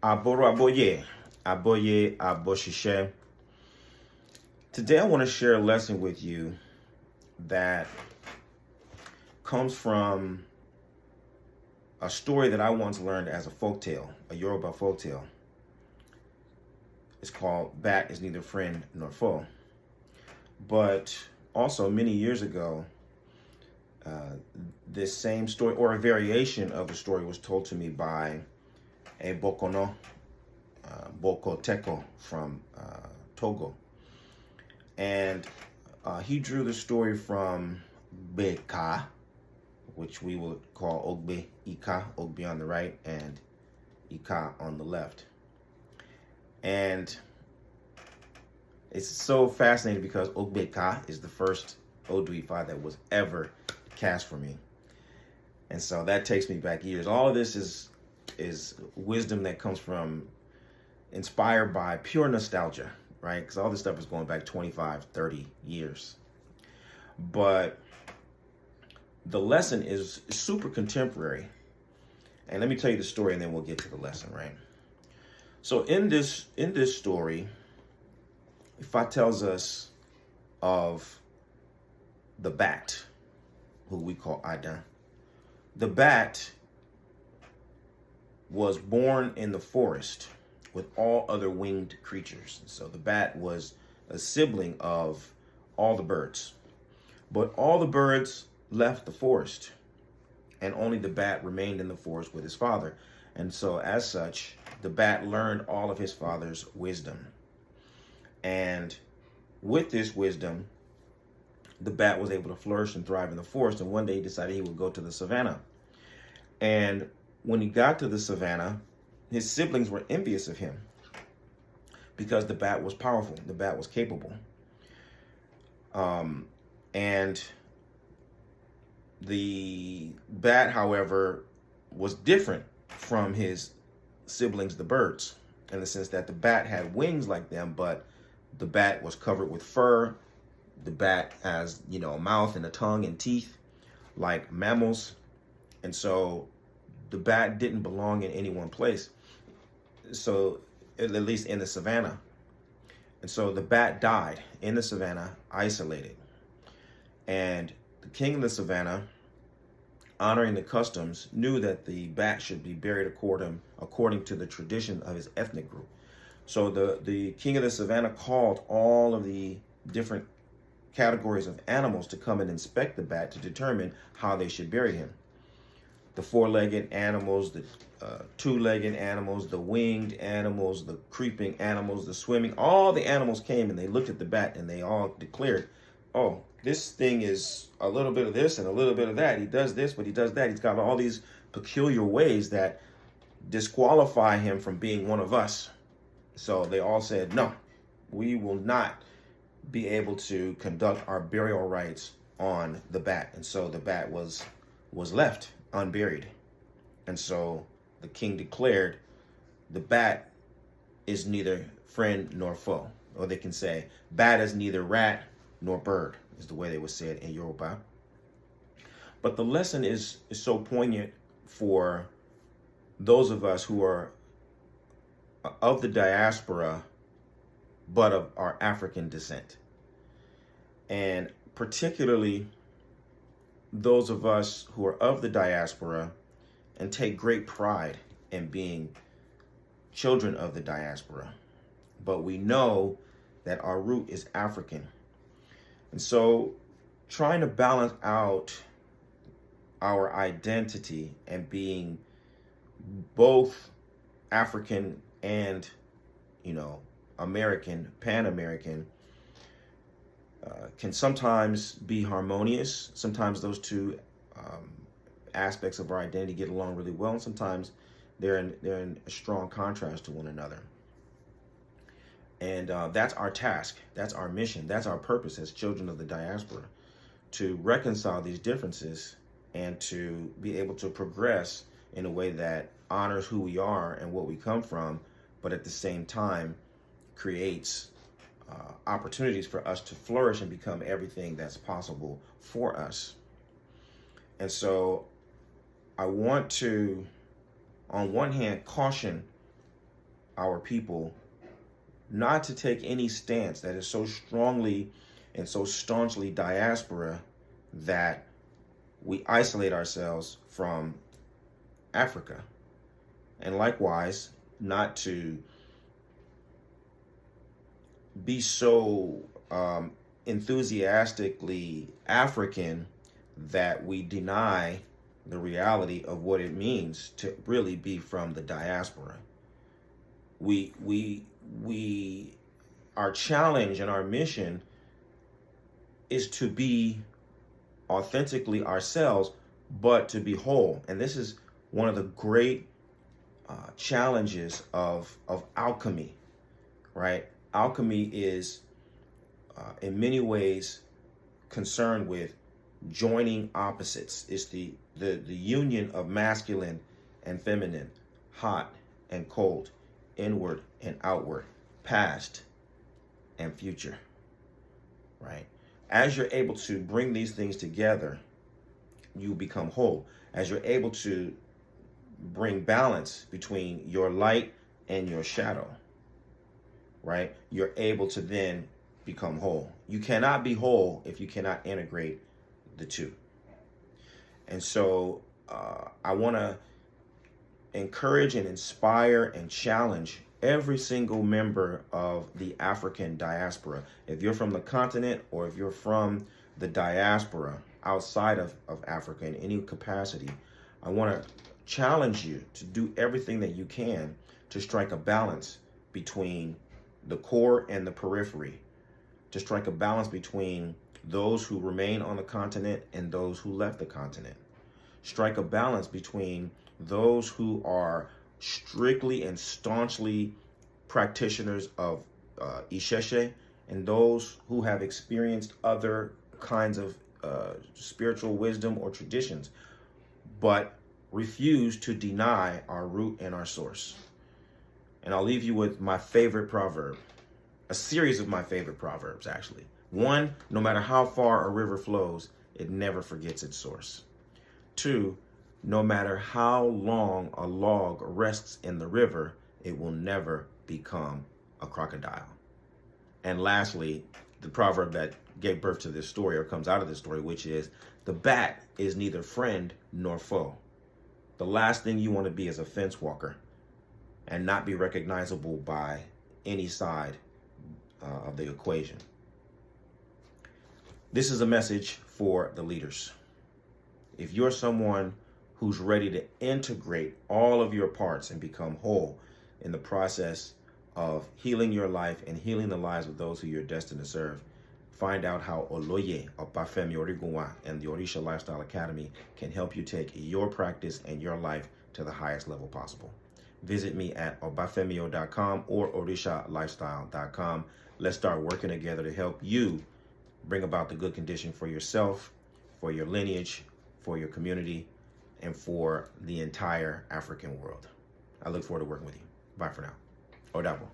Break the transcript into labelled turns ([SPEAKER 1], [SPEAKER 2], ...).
[SPEAKER 1] Aboro aboye, aboye aboshishe. Today I want to share a lesson with you that comes from a story that I once learned as a folktale, a Yoruba folktale. It's called Bat is Neither Friend Nor Foe. But also many years ago, this same story or a variation of the story was told to me by a Bokono, Boko Teko from Togo. And he drew the story from Beka, which we would call Ogbe Ika, Ogbe on the right and Ika on the left. And it's so fascinating because Ogbeka is the first Odu Ifa that was ever cast for me. And so that takes me back years. All of this is wisdom that comes from, inspired by pure nostalgia, right? Because all this stuff is going back 25, 30 years. But the lesson is super contemporary. And let me tell you the story and then we'll get to the lesson, right? So in this story, Ifa tells us of the bat, who we call Adan. The bat was born in the forest with all other winged creatures. So the bat was a sibling of all the birds. But all the birds left the forest, and only the bat remained in the forest with his father. And so as such, the bat learned all of his father's wisdom. And with this wisdom, the bat was able to flourish and thrive in the forest. And one day he decided he would go to the savannah. And when he got to the savannah, his siblings were envious of him because the bat was powerful. The bat was capable. And the bat, however, was different from his siblings, the birds, in the sense that the bat had wings like them, but the bat was covered with fur. The bat has, a mouth and a tongue and teeth like mammals. And so the bat didn't belong in any one place. So at least in the savannah. And so the bat died in the savannah, isolated. And the king of the savannah, honoring the customs, knew that the bat should be buried according to the tradition of his ethnic group. So the king of the savannah called all of the different categories of animals to come and inspect the bat to determine how they should bury him. The four-legged animals, the two-legged animals, the winged animals, the creeping animals, the swimming, all the animals came and they looked at the bat and they all declared, oh, this thing is a little bit of this and a little bit of that. He does this, but he does that. He's got all these peculiar ways that disqualify him from being one of us. So they all said, no, we will not be able to conduct our burial rites on the bat. And so the bat was left unburied. And so the king declared the bat is neither friend nor foe. Or they can say, bat is neither rat nor bird, is the way they would say it in Yoruba. But the lesson is so poignant for those of us who are of the diaspora, but of our African descent. And particularly those of us who are of the diaspora and take great pride in being children of the diaspora. But we know that our root is African. And so trying to balance out our identity and being both African and, American, Pan-American, can sometimes be harmonious. Sometimes those two aspects of our identity get along really well, and sometimes they're in a strong contrast to one another. And that's our task. That's our mission. That's our purpose as children of the diaspora, to reconcile these differences and to be able to progress in a way that honors who we are and what we come from, but at the same time creates opportunities for us to flourish and become everything that's possible for us. And so I want to, on one hand, caution our people not to take any stance that is so strongly and so staunchly diaspora that we isolate ourselves from Africa. And likewise, not to be so enthusiastically African that we deny the reality of what it means to really be from the diaspora. Our challenge and our mission is to be authentically ourselves, but to be whole. And this is one of the great challenges of alchemy, right? Alchemy is in many ways concerned with joining opposites. It's the union of masculine and feminine, hot and cold, inward and outward, past and future, right? As you're able to bring these things together, you become whole. As you're able to bring balance between your light and your shadow, right? You're able to then become whole. You cannot be whole if you cannot integrate the two. And so I want to encourage and inspire and challenge every single member of the African diaspora. If you're from the continent or if you're from the diaspora outside of Africa in any capacity, I want to challenge you to do everything that you can to strike a balance between the core and the periphery, to strike a balance between those who remain on the continent and those who left the continent. Strike a balance between those who are strictly and staunchly practitioners of Isheshe and those who have experienced other kinds of spiritual wisdom or traditions, but refuse to deny our root and our source. And I'll leave you with my favorite proverb, a series of my favorite proverbs, actually. One, no matter how far a river flows, it never forgets its source. Two, no matter how long a log rests in the river, it will never become a crocodile. And lastly, the proverb that gave birth to this story or comes out of this story, which is, the bat is neither friend nor foe. The last thing you want to be is a fence walker and not be recognizable by any side of the equation. This is a message for the leaders. If you're someone who's ready to integrate all of your parts and become whole in the process of healing your life and healing the lives of those who you're destined to serve, find out how Oloye, Obafemi Origunwa, and the Orisha Lifestyle Academy can help you take your practice and your life to the highest level possible. Visit me at obafemio.com or orishalifestyle.com. Let's start working together to help you bring about the good condition for yourself, for your lineage, for your community, and for the entire African world. I look forward to working with you. Bye for now. Odabo.